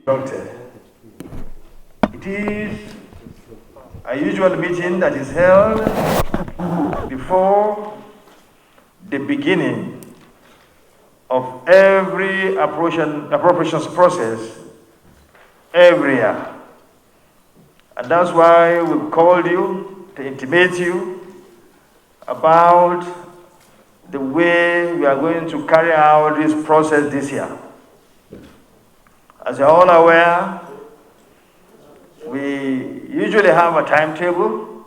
Doctor. It is a usual meeting that is held before the beginning of every appropriations process every year. And that's why we called you to intimate you about the way we are going to carry out this process this year. As you're all aware, we usually have a timetable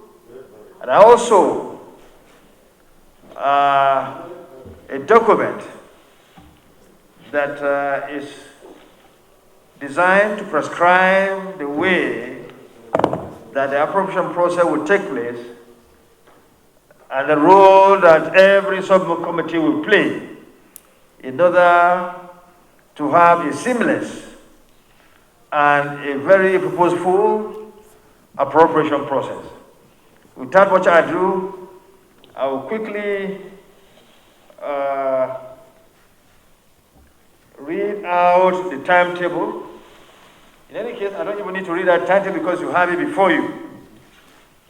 and also a document that is designed to prescribe the way that the appropriation process will take place and the role that every subcommittee will play in order to have a seamless and a very purposeful appropriation process. Without much ado, I will quickly read out the timetable. In any case, I don't even need to read that timetable because you have it before you.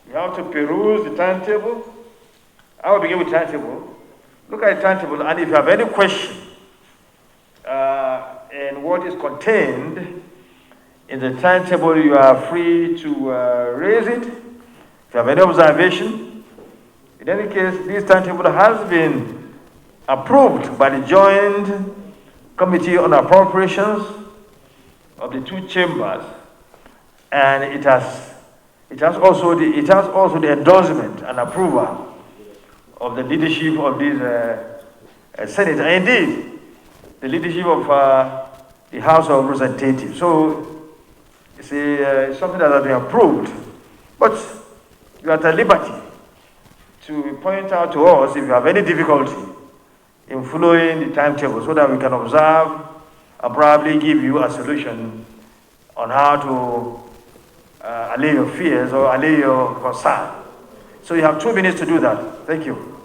You have to peruse the timetable. I will begin with timetable. Look at the timetable, and if you have any question in what is contained in the timetable, you are free to raise it. If you have any observation, in any case, this timetable has been approved by the Joint Committee on Appropriations of the two chambers, and it has also the endorsement and approval of the leadership of this Senate, and indeed the leadership of the House of Representatives. So it's something that has been approved, but you are at liberty to point out to us if you have any difficulty in following the timetable so that we can observe and probably give you a solution on how to allay your fears or allay your concern. So you have 2 minutes to do that. Thank you.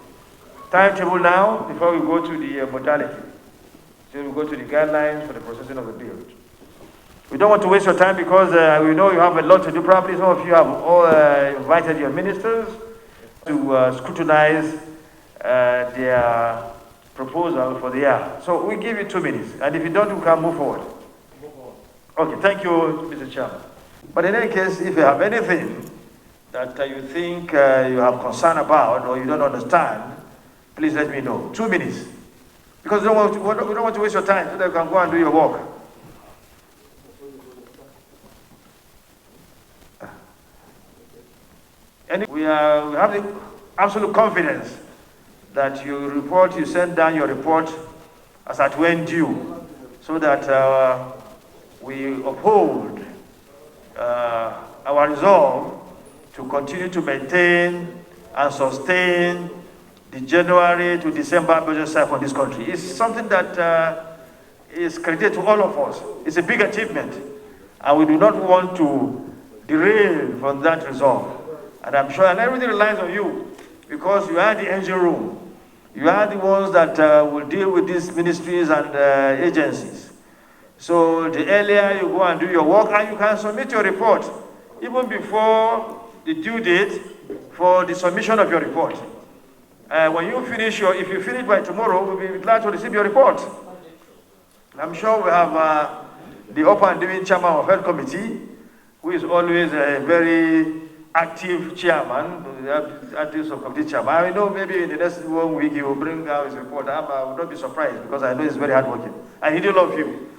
Timetable now, before we go to the modality. So we go to the guidelines for the processing of the bill. We don't want to waste your time because we know you have a lot to do. Probably some of you have all invited your ministers to scrutinize their proposal for the year. So we give you 2 minutes, and if you don't, we can move forward. Okay, thank you, Mr. Chairman. But in any case, if you have anything that you think you have concern about or you don't understand, please let me know. 2 minutes. Because we don't want to waste your time so that you can go and do your work. And we have the absolute confidence that you send down your report as at when due, so that we uphold our resolve to continue to maintain and sustain the January to December budget cycle in this country. It's something that is credited to all of us. It's a big achievement, and we do not want to derail from that resolve. And I'm sure, and everything relies on you, because you are the engine room. You are the ones that will deal with these ministries and agencies. So the earlier you go and do your work, and you can submit your report even before the due date for the submission of your report. When you finish if you finish by tomorrow, we'll be glad to receive your report. I'm sure we have the up and doing chairman of Health Committee, who is always a very active chairman, active subcommittee chairman. I know maybe in the next 1 week he will bring out his report. I will not be surprised because I know he's very hardworking. And he do love you.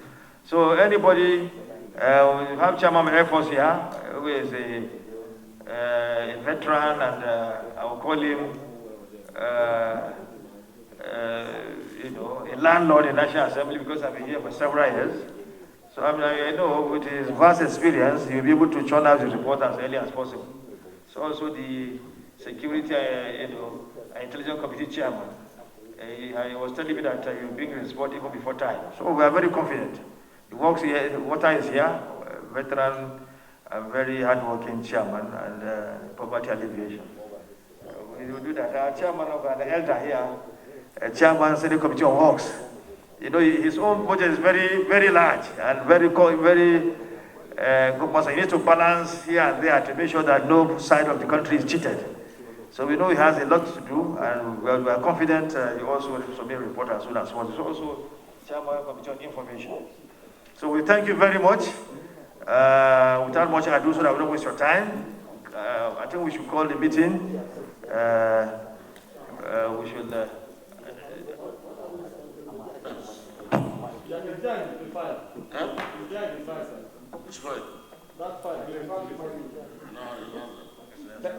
So anybody, we have Chairman of Air Force here, who is a veteran, and I will call him a landlord in National Assembly because I've been here for several years. So I know with his vast experience, he'll be able to churn out his report as early as possible. So also the Security, Intelligence Committee Chairman, he was telling me that he'll bring his report even before time. So we are very confident. He works here, the water is here, veteran, a very hardworking chairman, and poverty alleviation. We will do that. Our chairman of the elder here, chairman Standing Committee on Works, You know, his own budget is very, very large and very good. He needs to balance here and there to make sure that no side of the country is cheated. So we know he has a lot to do, and we are confident he also will submit a report as soon as possible. He's also Chairman of the Committee on Information. So we thank you very much. Without much ado, so that we don't waste your time, I think we should call the meeting. We should. Which file? That file.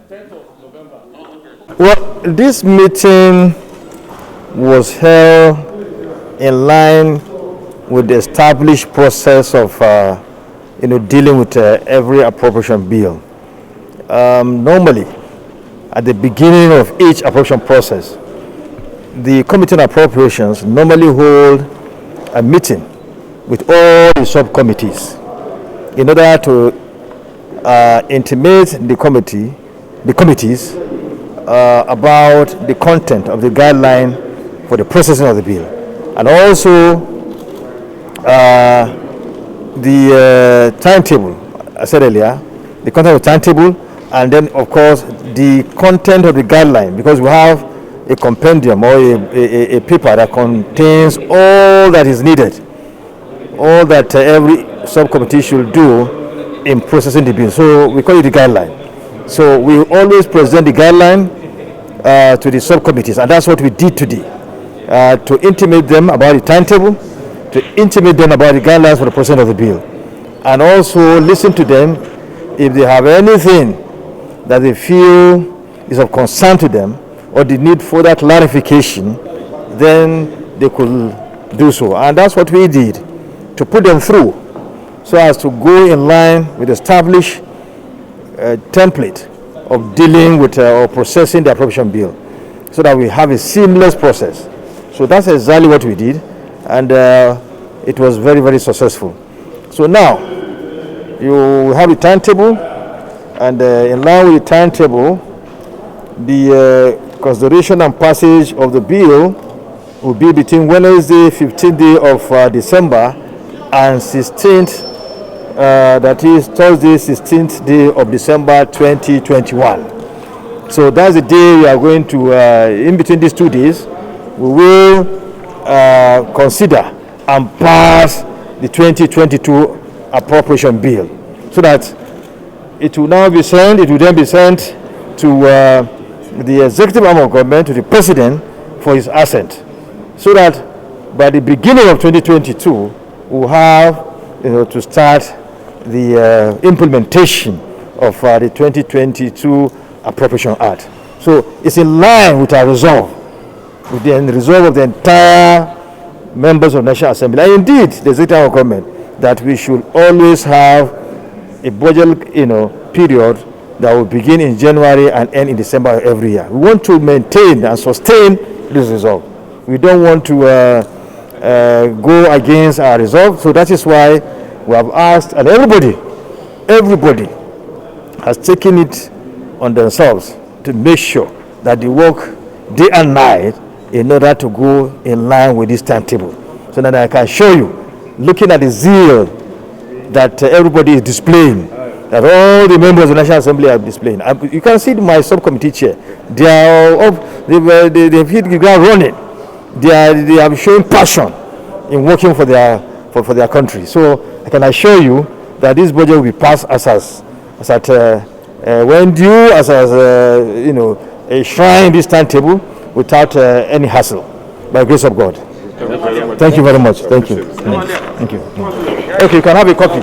10th of November. Oh, okay. Well, this meeting was held in line with the established process of dealing with every appropriation bill. Normally, at the beginning of each appropriation process, the Committee on Appropriations normally hold a meeting with all the subcommittees in order to intimate the committees about the content of the guideline for the processing of the bill, and also the timetable. I said earlier, the content of the timetable, and then of course the content of the guideline, because we have a compendium or a paper that contains all that is needed, all that every subcommittee should do in processing the bill. So we call it the guideline. So we always present the guideline to the subcommittees, and that's what we did today, to intimate them about the timetable, to intimate them about the guidelines for the processing of the bill, and also listen to them if they have anything that they feel is of concern to them or they need further clarification, then they could do so. And that's what we did, to put them through so as to go in line with established template of dealing with or processing the appropriation bill, so that we have a seamless process. So that's exactly what we did, and it was very, very successful. So now you have the timetable, and in line with the timetable, the consideration and passage of the bill will be between Wednesday, 15th day of December, and 16th, that is Thursday, 16th day of December 2021. So that's the day we are going to, in between these 2 days, we will consider and pass the 2022 appropriation bill, so that it will now be sent, it will then be sent to the executive arm of government, to the president for his assent, so that by the beginning of 2022, we'll have to start the implementation of the 2022 Appropriation Act. So it's in line with our resolve, with the resolve of the entire members of the National Assembly, and indeed the executive arm of government, that we should always have a budget period that will begin in January and end in December every year. We want to maintain and sustain this resolve. We don't want to go against our resolve. So that is why we have asked, and everybody has taken it on themselves to make sure that they work day and night in order to go in line with this timetable, so that I can show you, looking at the zeal that everybody is displaying, that all the members of the National Assembly are displaying. You can see my subcommittee chair. They are up, they've hit the ground running. They are showing passion in working for their country. So I can assure you that this budget will be passed as when due, as a shrine in this timetable, without any hassle, by the grace of God. Thank you very much. Thank you. Thank you. Okay, you can have a copy.